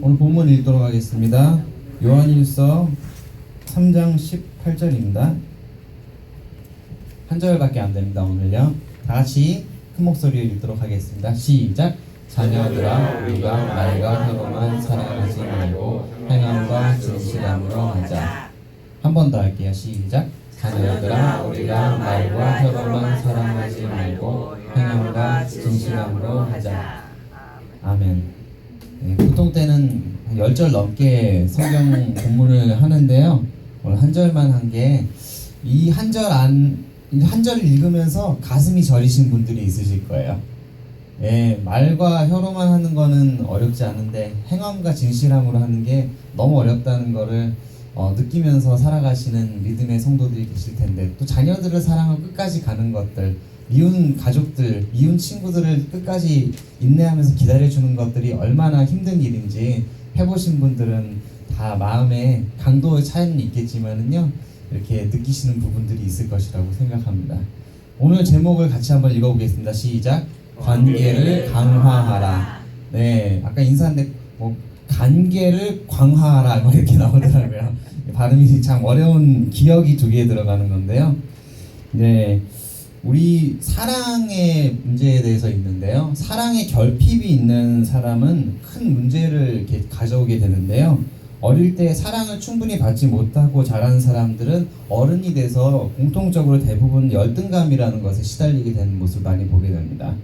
오늘 본문 읽도록 하겠습니다. 요한일서 3장 18절입니다. 한 절밖에 안 됩니다. 오늘요. 다 같이 큰 목소리로 읽도록 하겠습니다. 시작. 자녀들아, 우리가 말과 혀로만 사랑하지 말고 행함과 진실함으로 하자. 한 번 더 할게요. 시작. 자녀들아, 우리가 말과 혀로만 사랑하지 말고 행함과 진실함으로 하자. 아멘. 네, 보통 때는 10절 넘게 성경 본문을 하는데요. 오늘 한 절만 한 게 이 한 절을 읽으면서 가슴이 저리신 분들이 있으실 거예요. 예, 말과 혀로만 하는 거는 어렵지 않은데 행함과 진실함으로 하는 게 너무 어렵다는 거를 느끼면서 살아가시는 믿음의 성도들이 계실 텐데, 또 자녀들을 사랑하고 끝까지 가는 것들, 미운 가족들, 미운 친구들을 끝까지 인내하면서 기다려주는 것들이 얼마나 힘든 일인지 해보신 분들은 다 마음에 강도의 차이는 있겠지만은요, 이렇게 느끼시는 부분들이 있을 것이라고 생각합니다. 오늘 제목을 같이 한번 읽어보겠습니다. 시작. 관계를 강화하라. 네, 아까 인사인데 관계를 강화하라 이렇게 나오더라고요. 발음이 참 어려운 기억이 두 개 들어가는 건데요. 네, 우리 사랑의 문제에 대해서 있는데요. 사랑의 결핍이 있는 사람은 큰 문제를 이렇게 가져오게 되는데요. 어릴 때 사랑을 충분히 받지 못하고 자란 사람들은 어른이 돼서 공통적으로 대부분 열등감이라는 것에 시달리게 되는 모습을 많이 보게 됩니다.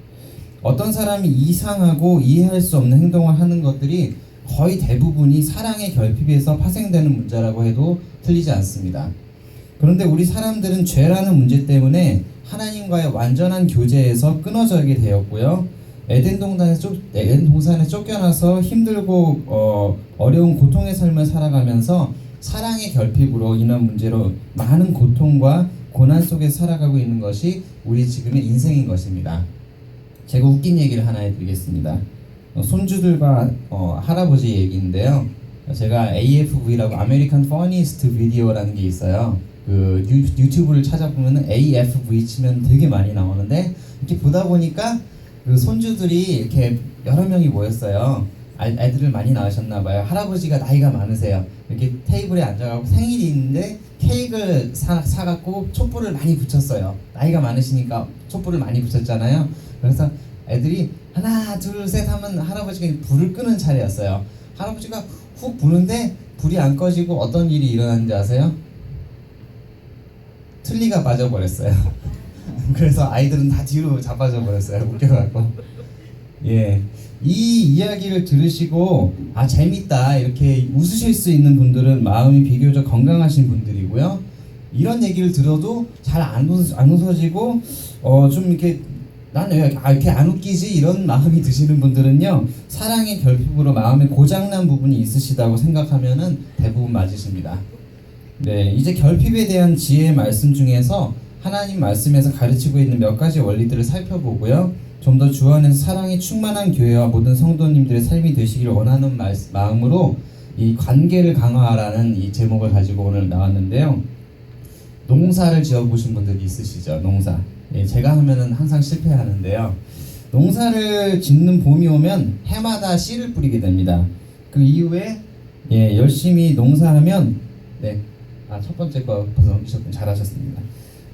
어떤 사람이 이상하고 이해할 수 없는 행동을 하는 것들이 거의 대부분이 사랑의 결핍에서 파생되는 문제라고 해도 틀리지 않습니다. 그런데 우리 사람들은 죄라는 문제 때문에 하나님과의 완전한 교제에서 끊어져게 되었고요. 에덴 동산에 쫓겨나서 힘들고 어려운 고통의 삶을 살아가면서 사랑의 결핍으로 인한 문제로 많은 고통과 고난 속에 살아가고 있는 것이 우리 지금의 인생인 것입니다. 제가 웃긴 얘기를 하나 해드리겠습니다. 손주들과 할아버지 얘기인데요. 제가 AFV라고 아메리칸 퍼니스트 비디오라는 게 있어요. 그 유튜브를 찾아보면 AFV 치면 되게 많이 나오는데, 이렇게 보다 보니까 그 손주들이 이렇게 여러 명이 모였어요. 애들을 많이 낳으셨나봐요. 할아버지가 나이가 많으세요. 이렇게 테이블에 앉아가고 생일이 있는데 케이크를 사갖고 촛불을 많이 붙였어요. 나이가 많으시니까 촛불을 많이 붙였잖아요. 그래서 애들이 하나 둘 셋 하면 할아버지가 불을 끄는 차례였어요. 할아버지가 훅 부는데 불이 안 꺼지고 어떤 일이 일어났는지 아세요? 틀니가 빠져버렸어요. 그래서 아이들은 다 뒤로 자빠져 버렸어요. 웃겨갖고. 예, 이 이야기를 들으시고 재밌다 이렇게 웃으실 수 있는 분들은 마음이 비교적 건강하신 분들이고요. 이런 얘기를 들어도 잘 안 웃어지고 좀 이렇게 나는 왜 이렇게 안 웃기지 이런 마음이 드시는 분들은요, 사랑의 결핍으로 마음에 고장난 부분이 있으시다고 생각하면은 대부분 맞으십니다. 네, 이제 결핍에 대한 지혜의 말씀 중에서 하나님 말씀에서 가르치고 있는 몇 가지 원리들을 살펴보고요. 좀 더 주 안에서 사랑이 충만한 교회와 모든 성도님들의 삶이 되시기를 원하는 마음으로 이 관계를 강화하라는 이 제목을 가지고 오늘 나왔는데요. 농사를 지어보신 분들이 있으시죠? 농사. 예, 제가 하면은 항상 실패하는데요. 농사를 짓는 봄이 오면 해마다 씨를 뿌리게 됩니다. 그 이후에 열심히 농사하면 첫 번째 거 벌써 넘기셨군. 잘하셨습니다.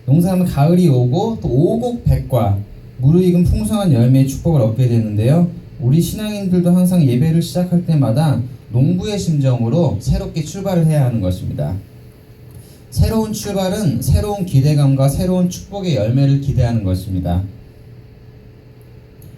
농사하면 가을이 오고 또 오곡백과 무르익은 풍성한 열매의 축복을 얻게 되는데요. 우리 신앙인들도 항상 예배를 시작할 때마다 농부의 심정으로 새롭게 출발을 해야 하는 것입니다. 새로운 출발은 새로운 기대감과 새로운 축복의 열매를 기대하는 것입니다.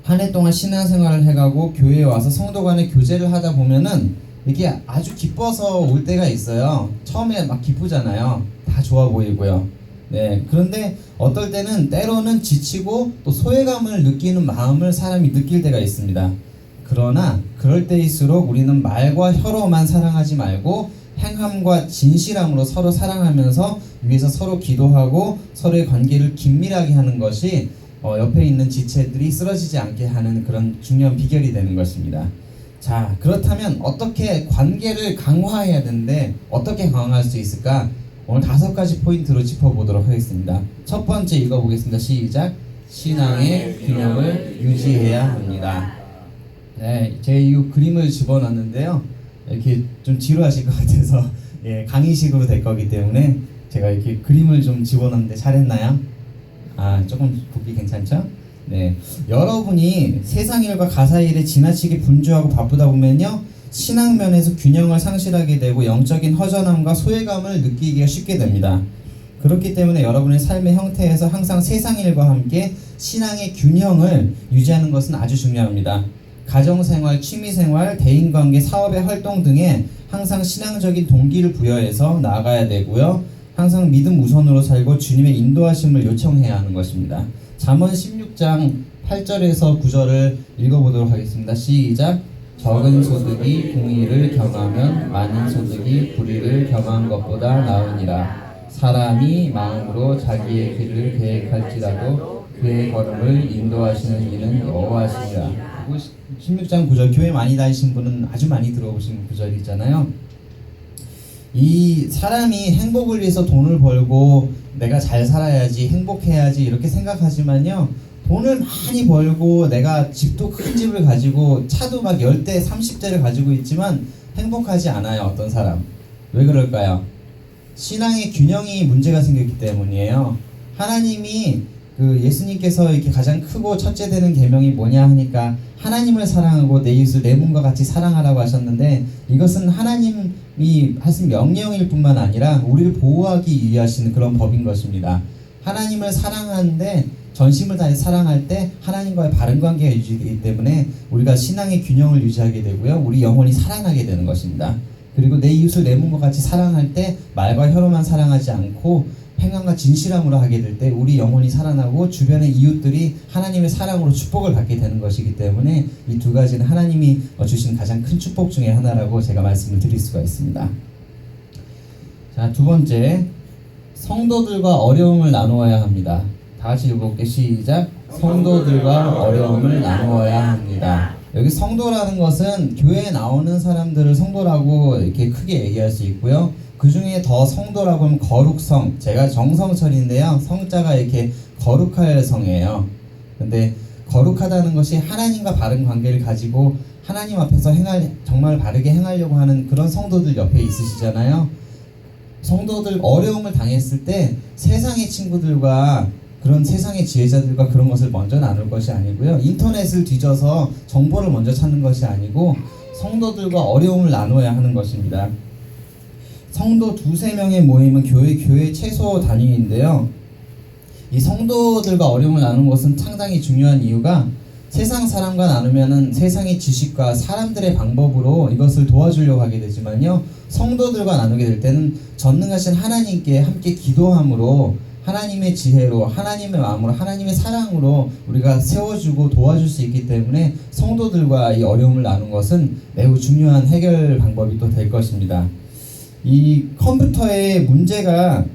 한 해 동안 신앙생활을 해가고 교회에 와서 성도 간의 교제를 하다 보면은 이게 아주 기뻐서 올 때가 있어요. 처음에 막 기쁘잖아요. 다 좋아 보이고요. 네, 그런데 어떨 때는 때로는 지치고 또 소외감을 느끼는 마음을 사람이 느낄 때가 있습니다. 그러나 그럴 때일수록 우리는 말과 혀로만 사랑하지 말고 행함과 진실함으로 서로 사랑하면서 위에서 서로 기도하고 서로의 관계를 긴밀하게 하는 것이 옆에 있는 지체들이 쓰러지지 않게 하는 그런 중요한 비결이 되는 것입니다. 자, 그렇다면 어떻게 관계를 강화해야 되는데 어떻게 강화할 수 있을까? 오늘 5가지 포인트로 짚어보도록 하겠습니다. 첫 번째 읽어보겠습니다. 시작. 신앙의 균형을 유지해야 합니다. 네, 제 이 그림을 집어넣었는데요. 이렇게 좀 지루하실 것 같아서 예, 강의식으로 될 거기 때문에 제가 이렇게 그림을 좀 집어넣는데 잘했나요? 아, 조금 보기 괜찮죠? 네, 여러분이 세상 일과 가사 일에 지나치게 분주하고 바쁘다 보면요, 신앙 면에서 균형을 상실하게 되고 영적인 허전함과 소외감을 느끼기가 쉽게 됩니다. 그렇기 때문에 여러분의 삶의 형태에서 항상 세상 일과 함께 신앙의 균형을 유지하는 것은 아주 중요합니다. 가정생활, 취미생활, 대인관계, 사업의 활동 등에 항상 신앙적인 동기를 부여해서 나아가야 되고요. 항상 믿음 우선으로 살고 주님의 인도하심을 요청해야 하는 것입니다. 잠언 16장 8절에서 9절을 읽어보도록 하겠습니다. 시작. 적은 소득이 공의를 경하면 많은 소득이 불의를 경한 것보다 나으니라. 사람이 마음으로 자기의 길을 계획할지라도 그의 걸음을 인도하시는 이는 여호와시니라. 16장 9절, 교회 많이 다니신 분은 아주 많이 들어보신 구절이잖아요. 이 사람이 행복을 위해서 돈을 벌고 내가 잘 살아야지, 행복해야지 이렇게 생각하지만요, 돈을 많이 벌고 내가 집도 큰 집을 가지고 차도 막 10대 30대를 가지고 있지만 행복하지 않아요. 어떤 사람. 왜 그럴까요? 신앙의 균형이 문제가 생겼기 때문이에요. 하나님이 예수님께서 이렇게 가장 크고 첫째 되는 계명이 뭐냐 하니까 하나님을 사랑하고 내 이웃을 내 몸과 같이 사랑하라고 하셨는데, 이것은 하나님이 하신 명령일 뿐만 아니라 우리를 보호하기 위해 하시는 그런 법인 것입니다. 하나님을 사랑하는데 전심을 다해 사랑할 때 하나님과의 바른 관계가 유지되기 때문에 우리가 신앙의 균형을 유지하게 되고요, 우리 영혼이 살아나게 되는 것입니다. 그리고 내 이웃을 내 몸과 같이 사랑할 때 말과 혀로만 사랑하지 않고 행함과 진실함으로 하게 될 때 우리 영혼이 살아나고 주변의 이웃들이 하나님의 사랑으로 축복을 받게 되는 것이기 때문에 이 두 가지는 하나님이 주신 가장 큰 축복 중에 하나라고 제가 말씀을 드릴 수가 있습니다. 자, 두 번째, 성도들과 어려움을 나누어야 합니다. 다 같이 읽어볼게요. 시작. 성도들과 어려움을 나누어야 합니다. 여기 성도라는 것은 교회에 나오는 사람들을 성도라고 이렇게 크게 얘기할 수 있고요. 그 중에 더 성도라고 하면 거룩성, 제가 정성철인데요, 성자가 이렇게 거룩할 성이에요. 근데 거룩하다는 것이 하나님과 바른 관계를 가지고 하나님 앞에서 정말 바르게 행하려고 하는 그런 성도들 옆에 있으시잖아요. 성도들 어려움을 당했을 때 세상의 친구들과 그런 세상의 지혜자들과 그런 것을 먼저 나눌 것이 아니고요, 인터넷을 뒤져서 정보를 먼저 찾는 것이 아니고 성도들과 어려움을 나눠야 하는 것입니다. 성도 두세 명의 모임은 교회 최소 단위인데요, 이 성도들과 어려움을 나누는 것은 상당히 중요한 이유가 세상 사람과 나누면은 세상의 지식과 사람들의 방법으로 이것을 도와주려고 하게 되지만요, 성도들과 나누게 될 때는 전능하신 하나님께 함께 기도함으로, 하나님의 지혜로, 하나님의 마음으로, 하나님의 사랑으로 우리가 세워주고 도와줄 수 있기 때문에 성도들과 이 어려움을 나눈 것은 매우 중요한 해결 방법이 또 될 것입니다. 이 컴퓨터에 문제가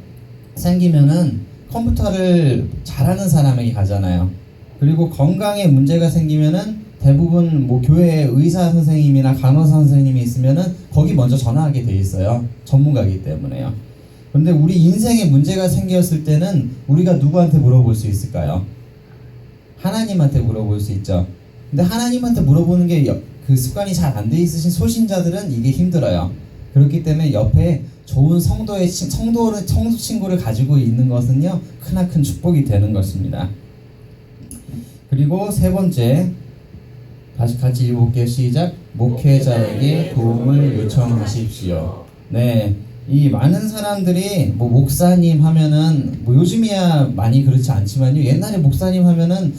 생기면은 컴퓨터를 잘하는 사람에게 가잖아요. 그리고 건강에 문제가 생기면은 대부분 교회에 의사 선생님이나 간호사 선생님이 있으면은 거기 먼저 전화하게 돼 있어요. 전문가이기 때문에요. 그런데 우리 인생에 문제가 생겼을 때는 우리가 누구한테 물어볼 수 있을까요? 하나님한테 물어볼 수 있죠. 근데 하나님한테 물어보는 게 그 습관이 잘 안 돼 있으신 소신자들은 이게 힘들어요. 그렇기 때문에 옆에 좋은 성도 친구를 가지고 있는 것은요, 크나큰 축복이 되는 것입니다. 그리고 세 번째, 다시 같이 읽어볼게요. 시작. 목회자에게 도움을 요청하십시오. 네, 이 많은 사람들이 목사님 하면은 요즘이야 많이 그렇지 않지만요, 옛날에 목사님 하면은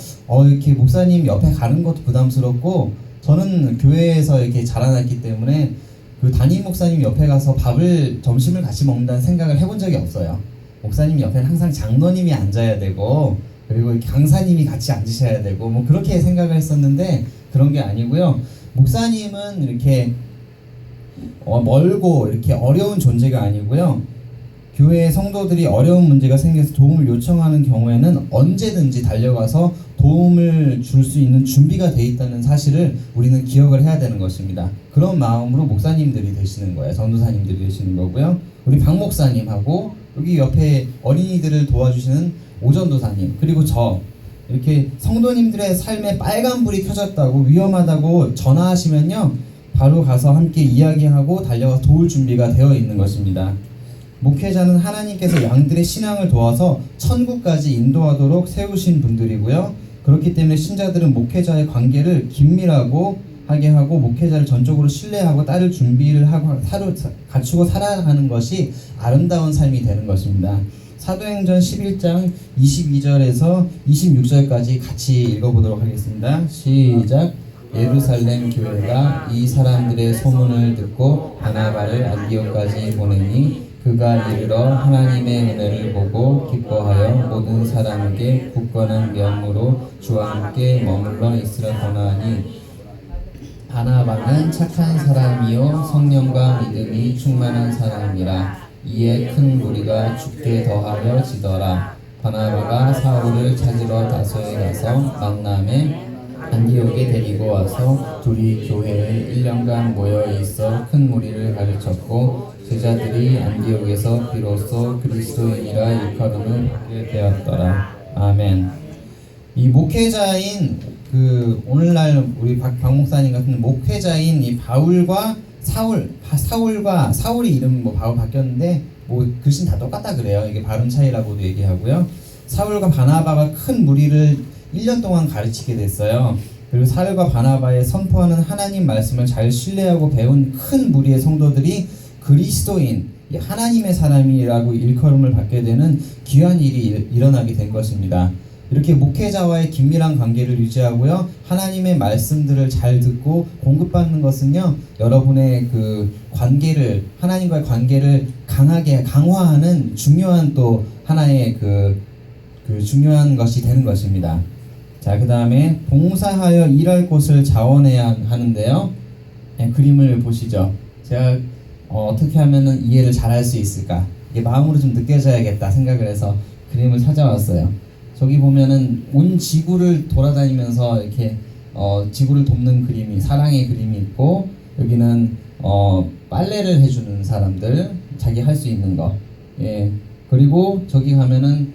이렇게 목사님 옆에 가는 것도 부담스럽고, 저는 교회에서 이렇게 자라났기 때문에 그 담임 목사님 옆에 가서 점심을 같이 먹는다는 생각을 해본 적이 없어요. 목사님 옆에는 항상 장로님이 앉아야 되고, 그리고 강사님이 같이 앉으셔야 되고, 그렇게 생각을 했었는데 그런 게 아니고요. 목사님은 이렇게 멀고 이렇게 어려운 존재가 아니고요, 교회 성도들이 어려운 문제가 생겨서 도움을 요청하는 경우에는 언제든지 달려가서 도움을 줄 수 있는 준비가 돼 있다는 사실을 우리는 기억을 해야 되는 것입니다. 그런 마음으로 목사님들이 되시는 거예요. 전도사님들이 되시는 거고요. 우리 박 목사님하고 여기 옆에 어린이들을 도와주시는 오전도사님, 그리고 이렇게 성도님들의 삶에 빨간불이 켜졌다고 위험하다고 전화하시면요, 바로 가서 함께 이야기하고 달려가 도울 준비가 되어 있는 것입니다. 목회자는 하나님께서 양들의 신앙을 도와서 천국까지 인도하도록 세우신 분들이고요. 그렇기 때문에 신자들은 목회자의 관계를 긴밀하고 하게 하고 목회자를 전적으로 신뢰하고 따를 준비를 하고 갖추고 살아가는 것이 아름다운 삶이 되는 것입니다. 사도행전 11장 22절에서 26절까지 같이 읽어보도록 하겠습니다. 시작. 예루살렘 교회가 이 사람들의 소문을 듣고 바나바를 안디옥까지 보내니 그가 이르러 하나님의 은혜를 보고 기뻐하여 모든 사람에게 굳건한 면모로 주와 함께 머물러 있으려 권하니 바나바는 착한 사람이요 성령과 믿음이 충만한 사람이라. 이에 큰 무리가 죽게 더하여 지더라. 바나바가 사울을 찾으러 다소에 가서 만남에 안디옥에 데리고 와서 둘이 교회에 1년간 모여 있어 큰 무리를 가르쳤고 제자들이 안디옥에서 비로소 그리스도인이라 일컬음을 받게 되었더라. 아멘. 이 목회자인 오늘날 우리 박 목사님 같은 목회자인 이 바울과 사울이 이름 바울 바뀌었는데 글씨는 다 똑같다 그래요. 이게 발음 차이라고도 얘기하고요. 사울과 바나바가 큰 무리를 1년 동안 가르치게 됐어요. 그리고 사울과 바나바의 선포하는 하나님 말씀을 잘 신뢰하고 배운 큰 무리의 성도들이 그리스도인, 하나님의 사람이라고 일컬음을 받게 되는 귀한 일이 일어나게 된 것입니다. 이렇게 목회자와의 긴밀한 관계를 유지하고요, 하나님의 말씀들을 잘 듣고 공급받는 것은요, 여러분의 관계를, 하나님과의 관계를 강화하는 중요한 또 하나의 중요한 것이 되는 것입니다. 자, 그 다음에 봉사하여 일할 곳을 자원해야 하는데요. 네, 그림을 보시죠. 제가 어떻게 하면 이해를 잘할 수 있을까? 이게 마음으로 좀 느껴져야겠다 생각을 해서 그림을 찾아왔어요. 저기 보면은 온 지구를 돌아다니면서 이렇게 지구를 돕는 그림이, 사랑의 그림이 있고, 여기는 빨래를 해주는 사람들, 자기 할 수 있는 거. 예. 그리고 저기 가면은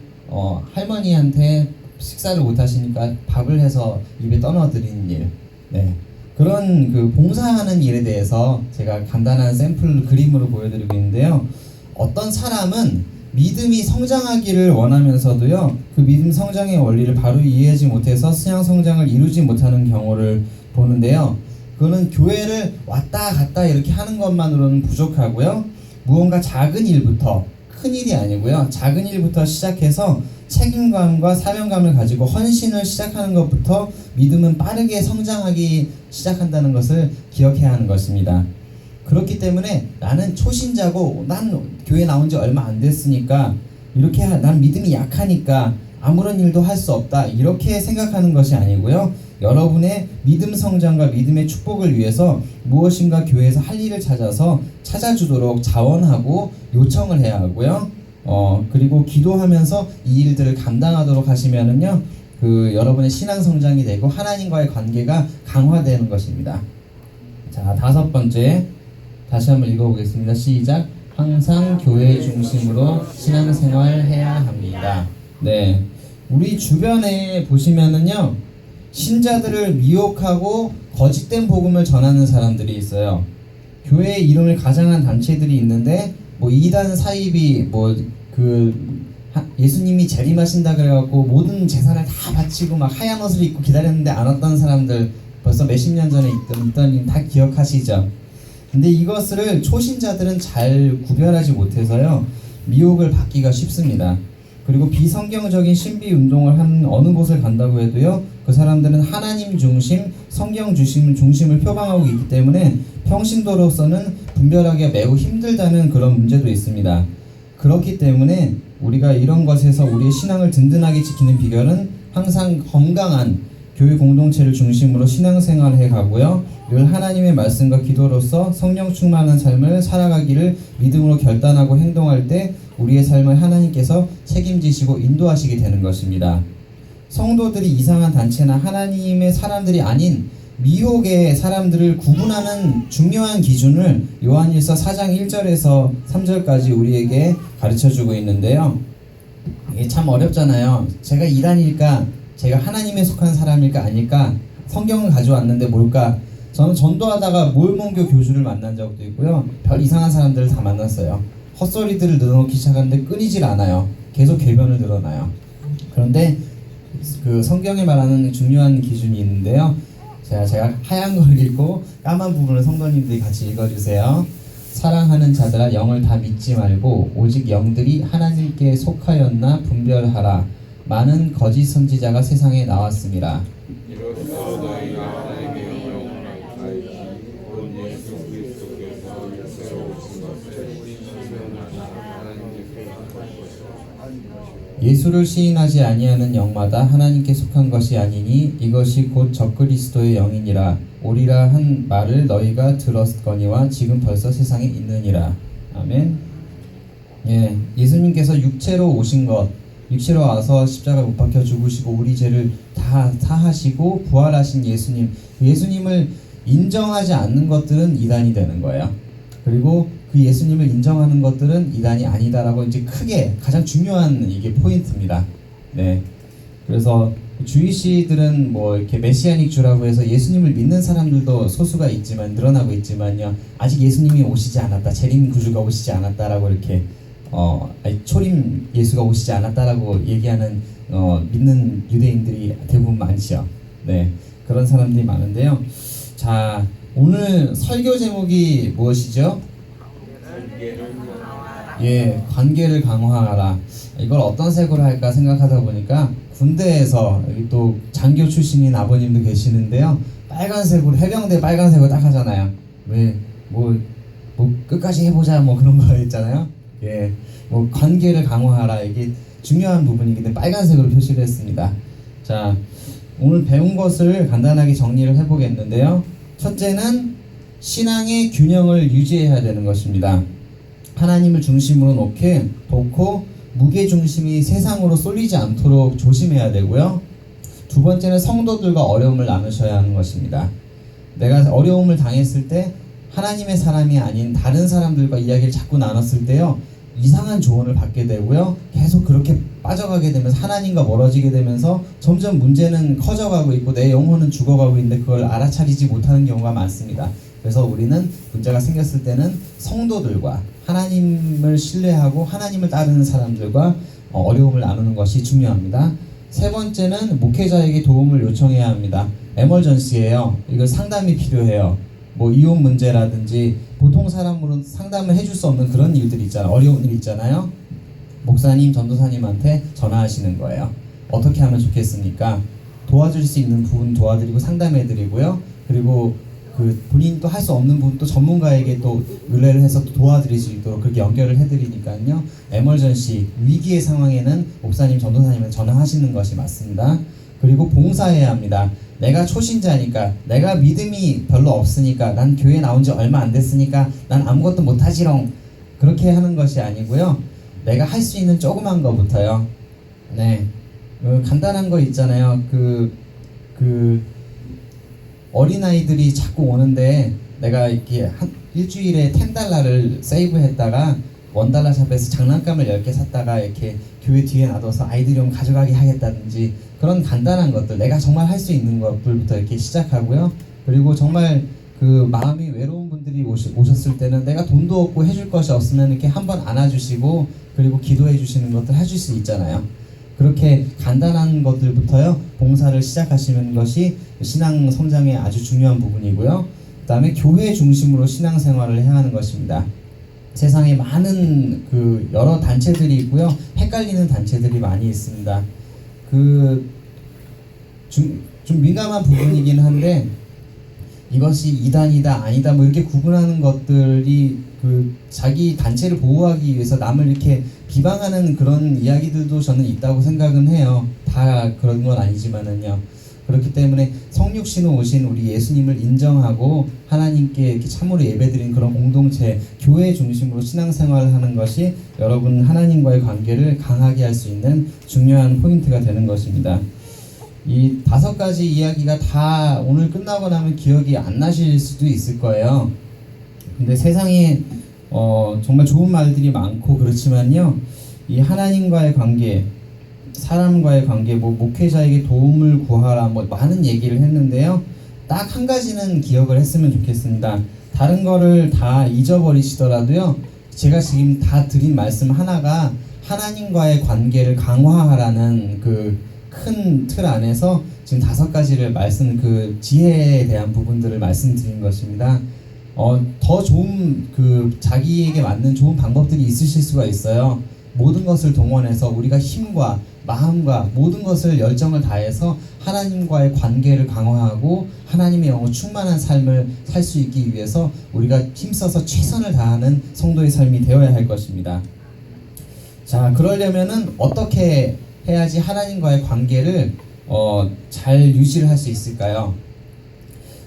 할머니한테 식사를 못 하시니까 밥을 해서 입에 떠넣어 드리는 일. 네. 그런 봉사하는 일에 대해서 제가 간단한 샘플 그림으로 보여드리고 있는데요. 어떤 사람은 믿음이 성장하기를 원하면서도요, 그 믿음 성장의 원리를 바로 이해하지 못해서 신앙 성장을 이루지 못하는 경우를 보는데요. 그거는 교회를 왔다 갔다 이렇게 하는 것만으로는 부족하고요. 무언가 작은 일부터, 큰 일이 아니고요, 작은 일부터 시작해서 책임감과 사명감을 가지고 헌신을 시작하는 것부터 믿음은 빠르게 성장하기 시작한다는 것을 기억해야 하는 것입니다. 그렇기 때문에 나는 초신자고 난 교회 나온 지 얼마 안 됐으니까 이렇게 난 믿음이 약하니까 아무런 일도 할 수 없다, 이렇게 생각하는 것이 아니고요. 여러분의 믿음 성장과 믿음의 축복을 위해서 무엇인가 교회에서 할 일을 찾아주도록 자원하고 요청을 해야 하고요. 그리고 기도하면서 이 일들을 감당하도록 하시면은요, 여러분의 신앙 성장이 되고 하나님과의 관계가 강화되는 것입니다. 자, 5번째 다시 한번 읽어보겠습니다. 시작. 항상 교회 중심으로 신앙생활 해야 합니다. 네, 우리 주변에 보시면은요, 신자들을 미혹하고 거짓된 복음을 전하는 사람들이 있어요. 교회 이름을 가장한 단체들이 있는데 이단 사입이 예수님이 재림하신다 그래갖고 모든 제사를 다 바치고 막 하얀 옷을 입고 기다렸는데 안 왔던 사람들, 벌써 몇십 년 전에 있던 일 다 기억하시죠? 근데 이것을 초신자들은 잘 구별하지 못해서요, 미혹을 받기가 쉽습니다. 그리고 비성경적인 신비 운동을 하는 어느 곳을 간다고 해도요, 그 사람들은 하나님 중심, 성경 중심을 표방하고 있기 때문에 평신도로서는 분별하기가 매우 힘들다는 그런 문제도 있습니다. 그렇기 때문에 우리가 이런 것에서 우리의 신앙을 든든하게 지키는 비결은 항상 건강한 교회 공동체를 중심으로 신앙생활을 해가고요, 늘 하나님의 말씀과 기도로서 성령 충만한 삶을 살아가기를 믿음으로 결단하고 행동할 때 우리의 삶을 하나님께서 책임지시고 인도하시게 되는 것입니다. 성도들이 이상한 단체나 하나님의 사람들이 아닌 미혹의 사람들을 구분하는 중요한 기준을 요한일서 4장 1절에서 3절까지 우리에게 가르쳐주고 있는데요. 이게 참 어렵잖아요. 제가 이단일까 제가 하나님에 속한 사람일까 아닐까 성경을 가져왔는데 뭘까? 저는 전도하다가 몰몬교 교주를 만난 적도 있고요. 별 이상한 사람들을 다 만났어요. 헛소리들을 늘어놓기 시작하는데 끊이질 않아요. 계속 궤변을 늘어나요. 그런데 그 성경에 말하는 중요한 기준이 있는데요. 제가 하얀 걸 읽고 까만 부분을 성도님들이 같이 읽어주세요. 사랑하는 자들아, 영을 다 믿지 말고 오직 영들이 하나님께 속하였나 분별하라. 많은 거짓 선지자가 세상에 나왔습니다. 이로써 너희가 하나님의 영광을 알지 곧 예수 그리스도께서 육체로 오신 것을 시인하사 하나님께 속한 것이라. 예수를 시인하지 아니하는 영마다 하나님께 속한 것이 아니니 이것이 곧 적그리스도의 영이니라. 오리라 한 말을 너희가 들었거니와 지금 벌써 세상에 있느니라. 아멘. 예, 예수님께서 육체로 오신 것, 육체로 와서 십자가에 못 박혀 죽으시고 우리 죄를 다 사하시고 부활하신 예수님을 인정하지 않는 것들은 이단이 되는 거예요. 그리고 그 예수님을 인정하는 것들은 이단이 아니다라고 이제 크게 가장 중요한 이게 포인트입니다. 네. 그래서 주이시들은 뭐 이렇게 메시아닉 주라고 해서 예수님을 믿는 사람들도 소수가 있지만 늘어나고 있지만요. 아직 예수님이 오시지 않았다. 재림 구주가 오시지 않았다라고 이렇게 초림 예수가 오시지 않았다라고 얘기하는 믿는 유대인들이 대부분 많죠. 네. 그런 사람들이 많은데요. 자, 오늘 설교 제목이 무엇이죠? 예, 관계를 강화하라. 이걸 어떤 색으로 할까 생각하다 보니까 군대에서 여기 또 장교 출신인 아버님도 계시는데요. 빨간색으로 해병대 빨간색으로 딱 하잖아요. 왜 뭐 끝까지 해보자 뭐 그런 거 있잖아요. 예, 뭐 관계를 강화하라 이게 중요한 부분이기 때문에 빨간색으로 표시를 했습니다. 자, 오늘 배운 것을 간단하게 정리를 해보겠는데요. 첫째는 신앙의 균형을 유지해야 되는 것입니다. 하나님을 중심으로 놓고 무게중심이 세상으로 쏠리지 않도록 조심해야 되고요. 두 번째는 성도들과 어려움을 나누셔야 하는 것입니다. 내가 어려움을 당했을 때 하나님의 사람이 아닌 다른 사람들과 이야기를 자꾸 나눴을 때요, 이상한 조언을 받게 되고요, 계속 그렇게 빠져가게 되면서 하나님과 멀어지게 되면서 점점 문제는 커져가고 있고 내 영혼은 죽어가고 있는데 그걸 알아차리지 못하는 경우가 많습니다. 그래서 우리는 문제가 생겼을 때는 성도들과 하나님을 신뢰하고 하나님을 따르는 사람들과 어려움을 나누는 것이 중요합니다. 세 번째는 목회자에게 도움을 요청해야 합니다. 에머전시예요. 이거 상담이 필요해요. 뭐 이혼 문제라든지 보통 사람으로는 상담을 해줄 수 없는 그런 일들이 있잖아요. 어려운 일 있잖아요. 목사님, 전도사님한테 전화하시는 거예요. 어떻게 하면 좋겠습니까? 도와줄 수 있는 부분 도와드리고 상담해드리고요. 그리고 그 본인이 또 할 수 없는 부분 또 전문가에게 또 의뢰를 해서 도와드릴 수 있도록 그렇게 연결을 해드리니까요. 에머전시 위기의 상황에는 목사님, 전도사님은 전화하시는 것이 맞습니다. 그리고 봉사해야 합니다. 내가 초신자니까, 내가 믿음이 별로 없으니까, 난 교회 나온 지 얼마 안 됐으니까 난 아무것도 못하지롱, 그렇게 하는 것이 아니고요. 내가 할 수 있는 조그만 거부터요. 네, 간단한 거 있잖아요. 어린아이들이 자꾸 오는데 내가 이렇게 일주일에 $10를 세이브했다가 $1 샵에서 장난감을 10개 샀다가 이렇게 교회 뒤에 놔둬서 아이들이 오면 가져가게 하겠다든지 그런 간단한 것들, 내가 정말 할 수 있는 것들부터 이렇게 시작하고요. 그리고 정말 그 마음이 외로운 분들이 오셨을 때는 내가 돈도 없고 해줄 것이 없으면 이렇게 한번 안아주시고 그리고 기도해 주시는 것들 해줄 수 있잖아요. 그렇게 간단한 것들부터요, 봉사를 시작하시는 것이 신앙 성장에 아주 중요한 부분이고요. 그 다음에 교회 중심으로 신앙생활을 해야 하는 것입니다. 세상에 많은 그 여러 단체들이 있고요, 헷갈리는 단체들이 많이 있습니다. 좀 민감한 부분이긴 한데 이것이 이단이다 아니다 뭐 이렇게 구분하는 것들이 그 자기 단체를 보호하기 위해서 남을 이렇게 비방하는 그런 이야기들도 저는 있다고 생각은 해요. 다 그런 건 아니지만은요. 그렇기 때문에 성육신으로 오신 우리 예수님을 인정하고 하나님께 이렇게 참으로 예배드린 그런 공동체, 교회 중심으로 신앙생활을 하는 것이 여러분 하나님과의 관계를 강하게 할 수 있는 중요한 포인트가 되는 것입니다. 이 5가지 이야기가 다 오늘 끝나고 나면 기억이 안 나실 수도 있을 거예요. 근데 세상에 정말 좋은 말들이 많고 그렇지만요, 이 하나님과의 관계, 사람과의 관계, 목회자에게 도움을 구하라, 많은 얘기를 했는데요. 딱 한 가지는 기억을 했으면 좋겠습니다. 다른 거를 다 잊어버리시더라도요, 제가 지금 다 드린 말씀 하나가 하나님과의 관계를 강화하라는 그 큰 틀 안에서 지금 5가지를 그 지혜에 대한 부분들을 말씀드린 것입니다. 더 좋은 자기에게 맞는 좋은 방법들이 있으실 수가 있어요. 모든 것을 동원해서 우리가 힘과 마음과 모든 것을 열정을 다해서 하나님과의 관계를 강화하고 하나님의 영으로 충만한 삶을 살 수 있기 위해서 우리가 힘써서 최선을 다하는 성도의 삶이 되어야 할 것입니다. 자, 그러려면은 어떻게 해야지 하나님과의 관계를 잘 유지를 할 수 있을까요?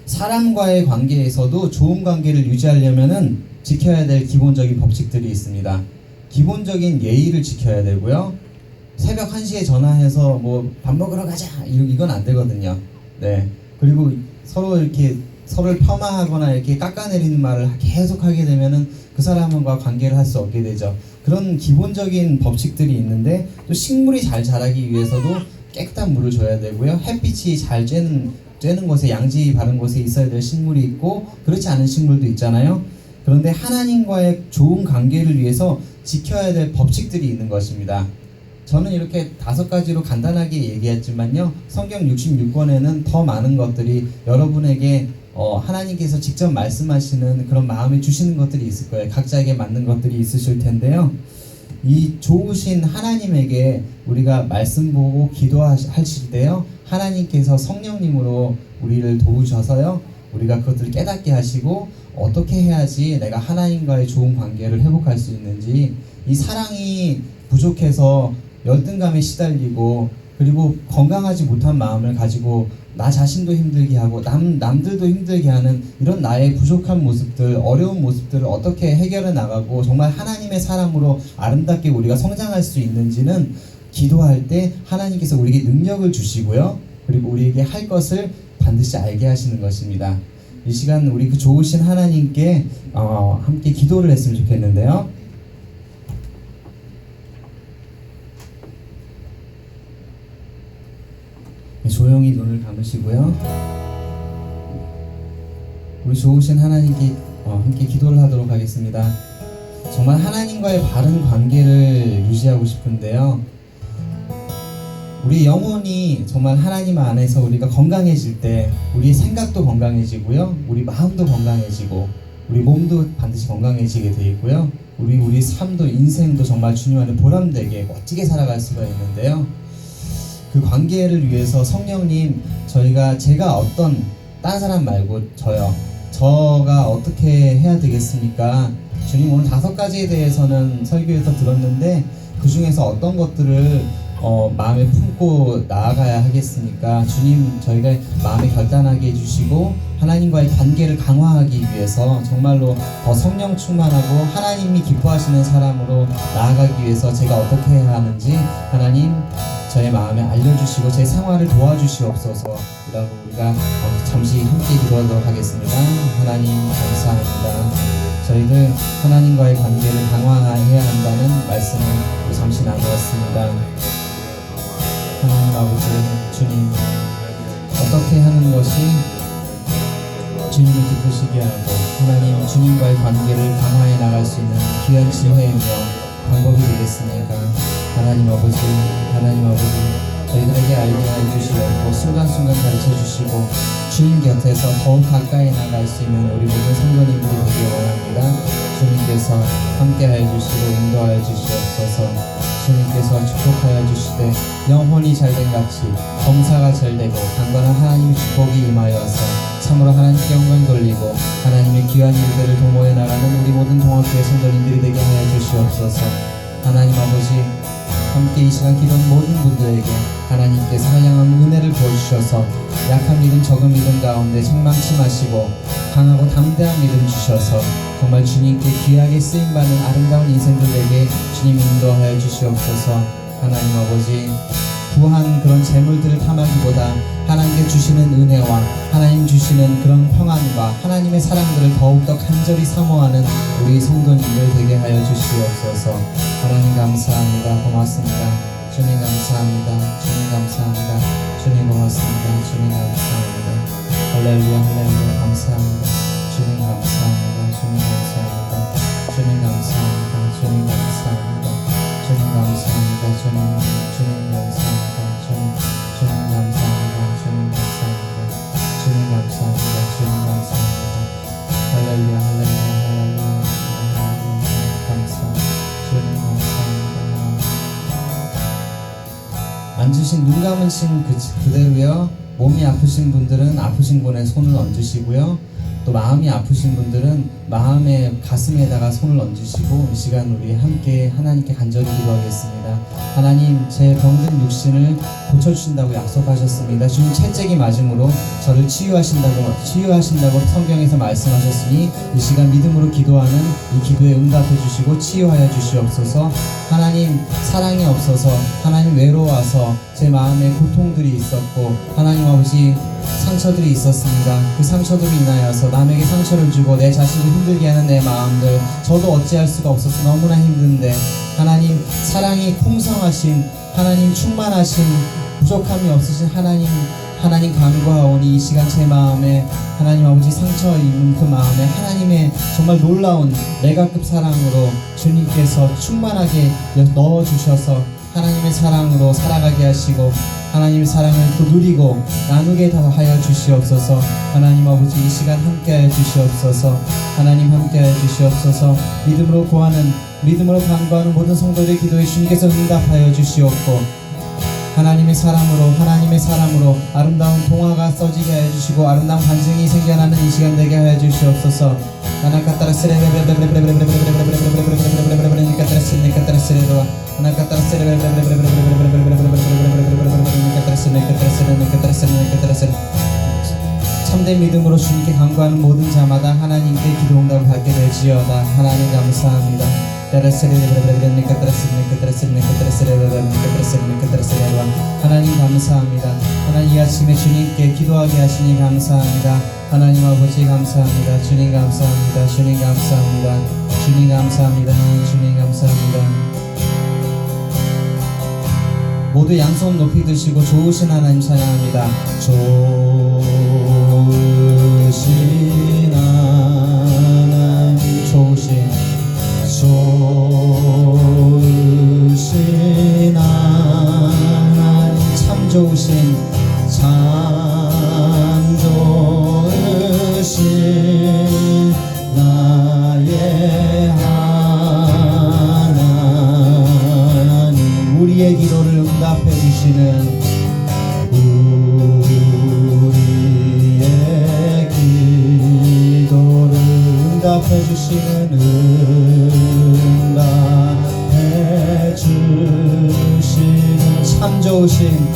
사람과의 관계에서도 좋은 관계를 유지하려면은 지켜야 될 기본적인 법칙들이 있습니다. 기본적인 예의를 지켜야 되고요. 새벽 1시에 전화해서 밥 먹으러 가자 이건 안 되거든요. 네. 그리고 서로를 폄하하거나 이렇게 깎아내리는 말을 계속 하게 되면은 그 사람과 관계를 할 수 없게 되죠. 그런 기본적인 법칙들이 있는데, 또 식물이 잘 자라기 위해서도 깨끗한 물을 줘야 되고요. 햇빛이 잘 쬐는 곳에, 양지 바른 곳에 있어야 될 식물이 있고, 그렇지 않은 식물도 있잖아요. 그런데 하나님과의 좋은 관계를 위해서 지켜야 될 법칙들이 있는 것입니다. 저는 이렇게 5가지로 간단하게 얘기했지만요, 성경 66권에는 더 많은 것들이 여러분에게 하나님께서 직접 말씀하시는 그런 마음에 주시는 것들이 있을 거예요. 각자에게 맞는 것들이 있으실 텐데요. 이 좋으신 하나님에게 우리가 말씀 보고 기도하실 때요, 하나님께서 성령님으로 우리를 도우셔서요, 우리가 그것들을 깨닫게 하시고 어떻게 해야지 내가 하나님과의 좋은 관계를 회복할 수 있는지, 이 사랑이 부족해서 열등감에 시달리고, 그리고 건강하지 못한 마음을 가지고 나 자신도 힘들게 하고 남들도 힘들게 하는 이런 나의 부족한 모습들, 어려운 모습들을 어떻게 해결해 나가고 정말 하나님의 사람으로 아름답게 우리가 성장할 수 있는지는 기도할 때 하나님께서 우리에게 능력을 주시고요, 그리고 우리에게 할 것을 반드시 알게 하시는 것입니다. 이 시간 우리 그 좋으신 하나님께 함께 기도를 했으면 좋겠는데요. 조용히 눈을 감으시고요, 우리 좋으신 하나님께 함께 기도를 하도록 하겠습니다. 정말 하나님과의 바른 관계를 유지하고 싶은데요, 우리 영혼이 정말 하나님 안에서 우리가 건강해질 때 우리의 생각도 건강해지고요, 우리 마음도 건강해지고 우리 몸도 반드시 건강해지게 되어 있고요, 우리 삶도 인생도 정말 주님 안에 보람되게 멋지게 살아갈 수가 있는데요, 그 관계를 위해서 성령님, 제가 어떤 딴 사람 말고 저가 어떻게 해야 되겠습니까? 주님, 오늘 5가지에 대해서는 설교에서 들었는데 그 중에서 어떤 것들을 마음에 품고 나아가야 하겠습니까? 주님, 저희가 마음에 결단하게 해주시고 하나님과의 관계를 강화하기 위해서 정말로 더 성령 충만하고 하나님이 기뻐하시는 사람으로 나아가기 위해서 제가 어떻게 해야 하는지 하나님 저의 마음에 알려주시고 제 생활을 도와주시옵소서 라고 우리가 잠시 함께 기도하도록 하겠습니다. 하나님 감사합니다. 저희들 하나님과의 관계를 강화해야 한다는 말씀을 잠시 나누었습니다. 하나님 아버지, 주님, 어떻게 하는 것이 주님을 기쁘시게 하고 하나님 주님과의 관계를 강화해 나갈 수 있는 귀한 지혜이며 방법이 되겠습니까? 하나님 아버지, 저희들에게 알게 해주시고 순간순간 가르쳐 주시고 주님 곁에서 더욱 가까이 나갈 수 있는 우리 모든 성도님들이 되길 원합니다. 주님께서 함께하여 주시고 인도하여 주시옵소서. 주님께서 축복하여 주시되 영혼이 잘된 같이 범사가 잘되고 강건한 하나님의 축복이 임하여서 참으로 하나님께 영광 돌리고 하나님의 귀한 일들을 도모해 나가는 우리 모든 동학교의 성도님들이 되게 하여 주시옵소서. 하나님 아버지, 함께 이 시간 기도하는 모든 분들에게 하나님께서 한량한 은혜를 부어주셔서 약한 믿음, 적은 믿음 가운데 책망치 마시고 강하고 담대한 믿음 주셔서 정말 주님께 귀하게 쓰임받는 아름다운 인생들에게 주님 인도하여 주시옵소서. 하나님 아버지, 부한 그런 재물들을 탐하기보다 하나님께 주시는 은혜와 하나님 주시는 그런 평안과 하나님의 사랑들을 더욱더 간절히 사모하는 우리 성도님들 되게 하여 주시옵소서. 하나님 감사합니다. 고맙습니다. 주님 감사합니다. 주님 감사합니다. 주님 고맙습니다. 주님 감사합니다. 할렐루야 할렐루야 감사합니다. 주님 감사합니다. 주님 감사합니다. 주님 감사합니다. 주님 감사합니다. 주님 감사합니다. 주님 감사합니다. 주님 감사합니다. 주님 감사합니다. 주님 감사합니다. 주님 감사합니다. 할렐루야 할렐루야 할렐루야 감사합니다. 주님 감사합니다. 앉으신 눈 감으신 그대로요. 몸이 아프신 분들은 아프신 곳에 손을 얹으시고요. 또 마음이 아프신 분들은 마음의 가슴에다가 손을 얹으시고 이 시간 우리 함께 하나님께 간절히 기도하겠습니다. 하나님 제 병든 육신을 고쳐주신다고 약속하셨습니다. 주님 채찍이 맞음으로 저를 치유하신다고 성경에서 말씀하셨으니 이 시간 믿음으로 기도하는 이 기도에 응답해 주시고 치유하여 주시옵소서. 하나님 사랑이 없어서 하나님 외로워서 제 마음에 고통들이 있었고 하나님 아버지 상처들이 있었습니다. 그 상처들로 인하여서 남에게 상처를 주고 내 자신을 힘들게 하는 내 마음들 저도 어찌할 수가 없어서 너무나 힘든데 하나님 사랑이 풍성하신 하나님 충만하신 부족함이 없으신 하나님 간구하오니 이 시간 제 마음에 하나님 아버지 상처 입은 그 마음에 하나님의 정말 놀라운 메가급 사랑으로 주님께서 충만하게 넣어주셔서 하나님의 사랑으로 살아가게 하시고 하나님의 사랑을 또 누리고 나누게 다 하여 주시옵소서. 하나님 아버지 이 시간 함께하여 주시옵소서. 하나님 함께하여 주시옵소서. 믿음으로 간구하는 모든 성도들의 기도에 주님께서 응답하여 주시옵고 하나님의 사람으로 아름다운 동화가 써지게 하여 주시고 아름다운 간증이 생겨나는 이 시간 되게 하여 주시옵소서. 참된 믿음으로 주님께 간구하는 모든 자마다 하나님께 기도 응답을 받게 될지어다. 하나님 감사합니다. 하나님 감사합니다. 하나님 이 아침에 주님께 기도하게 하시니 감사합니다. 하나님 아버지 감사합니다. 주님 감사합니다. 주님 감사합니다. 주님 감사합니다. 주님 감사합니다. 모두 양손 높이 드시고 좋으신 하나님 찬양합니다. 좋으신 하나님 좋으신 하나님 참 좋으신 나의 하나님 우리의 기도를 응답해 주시는 우리의 기도를 응답해 주시는 참 좋으신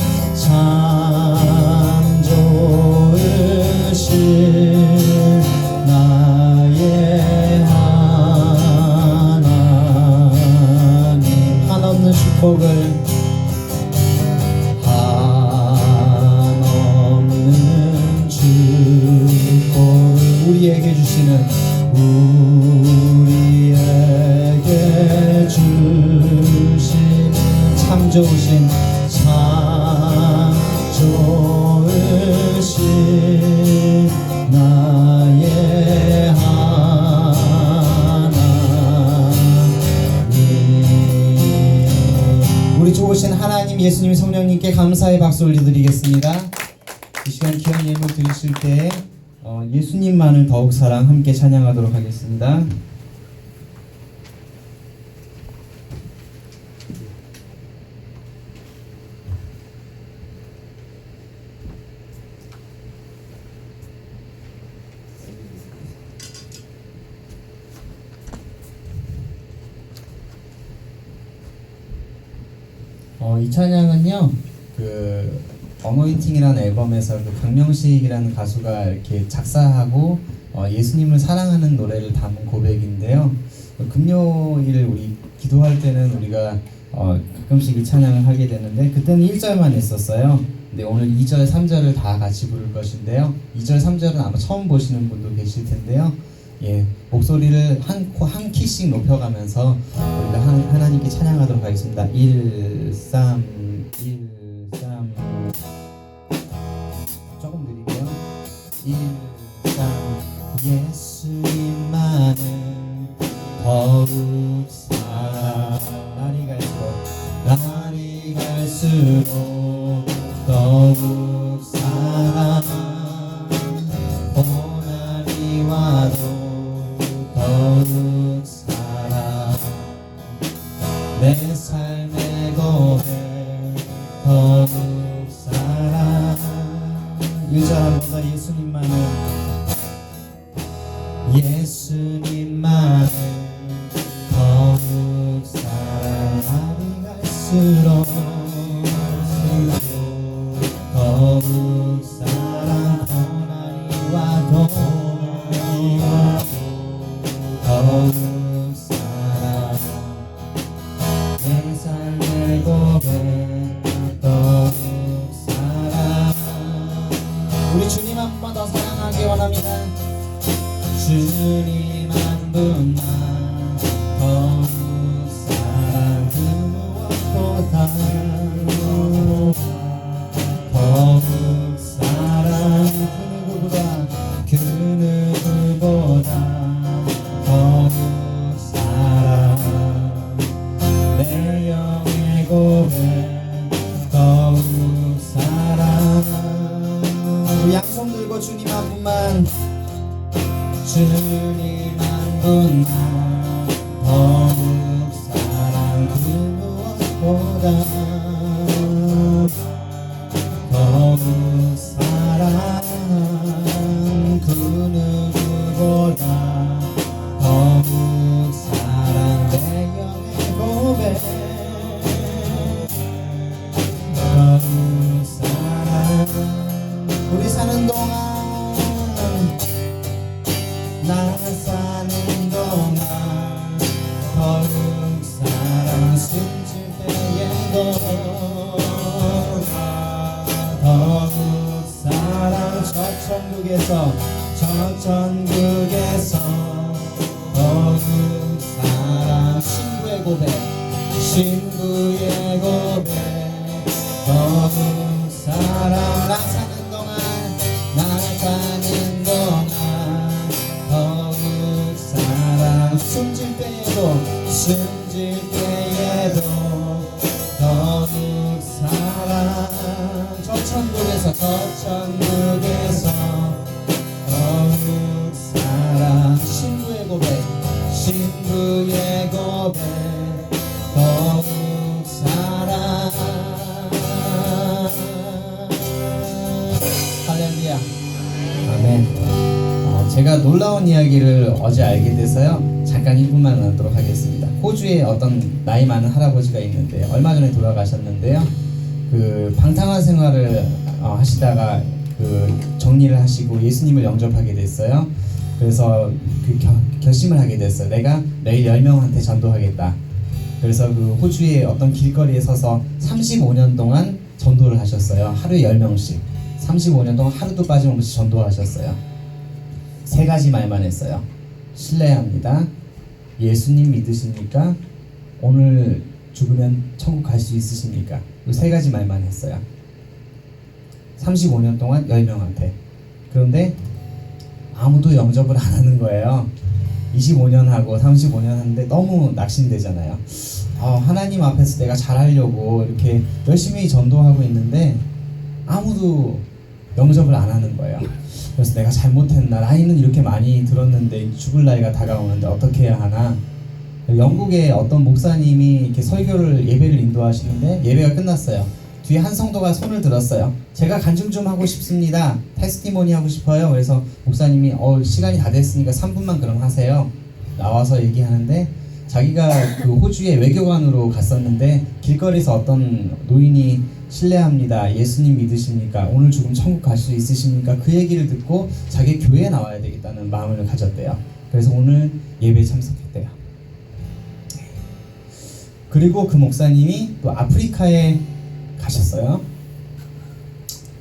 나의 하나님 한없는 축복을 우리에게 주시는 참 좋으신 나의 하나님 우리 좋으신 하나님 예수님 성령님께 감사의 박수 올려드리겠습니다. 이 시간 귀한 예물 드리실 때 예수님만을 더욱 사랑 함께 찬양하도록 하겠습니다. 이 찬양은요, 어노인팅이라는 앨범에서 강명식이라는 가수가 이렇게 작사하고 예수님을 사랑하는 노래를 담은 고백인데요. 금요일 우리 기도할 때는 우리가 가끔씩 이 찬양을 하게 되는데 그때는 1절만 했었어요. 근데 오늘 2절, 3절을 다 같이 부를 것인데요. 2절, 3절은 아마 처음 보시는 분도 계실 텐데요. 예, 목소리를 한 키씩 높여가면서 우리가 하나님께 찬양하도록 하겠습니다. 1, 3, 1, 3. 조금 느리고요. 1, 3. 예수님만은 더욱 날이 갈수록 더욱 사랑, 고난이 와도 더욱 사랑, 내 삶의 고백 더욱 사랑. 1절 한 번 더. 예수님만은 더욱 사랑, 날이 갈수록 더욱 사랑, 고난이 와도 더욱 사랑, 내 삶의 고백 더욱 사랑. 우리 주님 한 번 더 사랑하기 원합니다. 주님 한 분만 더욱 사랑, 그 무엇보다 더욱 사랑, 그 누구보다 더욱 사랑, 내 영의 고백 더욱 사랑. 우리 양손 들고 주님 한 분만, 주님 한 분만 더욱 사랑, 그 무엇보다 더욱 사랑, 그 누구보다 더욱 사랑, 내 영의 고백 더욱 사랑. 우리 사는 동안, 나 사는 동안 더욱 사랑, 숨질 때에도 더욱 사랑, 저 천국에서 더욱 사랑, 신부의 고백 더욱 사랑. 나 사는 동안 더욱 사랑, 숨질 때에도 더욱 사랑, 저 천국에서 더욱 사랑, 신부의 고백 더욱 사랑. 할렐루야. 아멘. 제가 놀라운 이야기를 어제 알게 돼서요, 잠깐 1분만 나누도록 하겠습니다. 호주에 어떤 나이 많은 할아버지가 있는데 얼마 전에 돌아가셨는데요, 그 방탕한 생활을 하시다가 그 정리를 하시고 예수님을 영접하게 됐어요. 그래서 그 결심을 하게 됐어요. 내가 매일 10명한테 전도하겠다. 그래서 그 호주의 어떤 길거리에 서서 35년 동안 전도를 하셨어요. 하루에 10명씩 35년 동안 하루도 빠짐없이 전도하셨어요. 3가지 말만 했어요. 신뢰합니다. 예수님 믿으십니까? 오늘 죽으면 천국 갈 수 있으십니까? 이 3가지 말만 했어요. 35년 동안 10명한테. 그런데 아무도 영접을 안 하는 거예요. 25년 하고 35년 하는데 너무 낙심되잖아요. 하나님 앞에서 내가 잘하려고 이렇게 열심히 전도하고 있는데 아무도 영접을 안 하는 거예요. 그래서 내가 잘못했나, 나이는 이렇게 많이 들었는데 죽을 나이가 다가오는데 어떻게 해야 하나. 영국의 어떤 목사님이 이렇게 설교를, 예배를 인도하시는데 예배가 끝났어요. 뒤에 한 성도가 손을 들었어요. 제가 간증 좀 하고 싶습니다. 테스티모니 하고 싶어요. 그래서 목사님이 시간이 다 됐으니까 3분만 그럼 하세요. 나와서 얘기하는데, 자기가 그 호주의 외교관으로 갔었는데 길거리에서 어떤 노인이 신뢰합니다, 예수님 믿으십니까? 오늘 죽으면 천국 갈 수 있으십니까? 그 얘기를 듣고 자기 교회에 나와야 되겠다는 마음을 가졌대요. 그래서 오늘 예배에 참석했대요. 그리고 그 목사님이 또 아프리카에 가셨어요.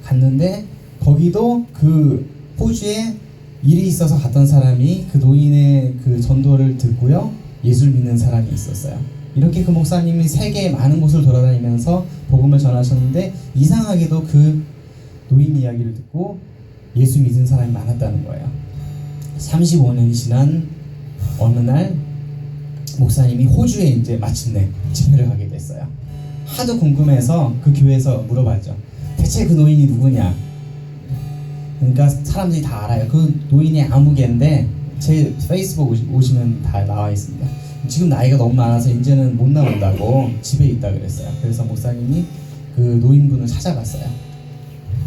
갔는데 거기도 그 호주의 일이 있어서 갔던 사람이 그 노인의 그 전도를 듣고요, 예수를 믿는 사람이 있었어요. 이렇게 그 목사님이 세계의 많은 곳을 돌아다니면서 복음을 전하셨는데 이상하게도 그 노인 이야기를 듣고 예수 믿은 사람이 많았다는 거예요. 35년이 지난 어느 날 목사님이 호주에 이제 마침내 집회를 가게 됐어요. 하도 궁금해서 그 교회에서 물어봤죠. 대체 그 노인이 누구냐? 그러니까 사람들이 다 알아요. 그 노인이 아무개인데 제 페이스북 오시면 다 나와 있습니다. 지금 나이가 너무 많아서 이제는 못 나온다고 집에 있다 그랬어요. 그래서 목사님이 그 노인분을 찾아갔어요.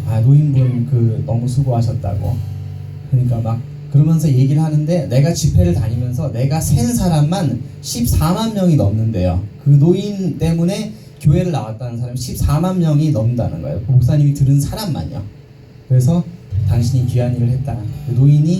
아, 노인분 그 너무 수고하셨다고. 그러니까 막 그러면서 얘기를 하는데 내가 집회를 다니면서 내가 센 사람만 14만 명이 넘는데요. 그 노인 때문에 교회를 나왔다는 사람이 14만 명이 넘는다는 거예요. 그 목사님이 들은 사람만요. 그래서 당신이 귀한 일을 했다. 그 노인이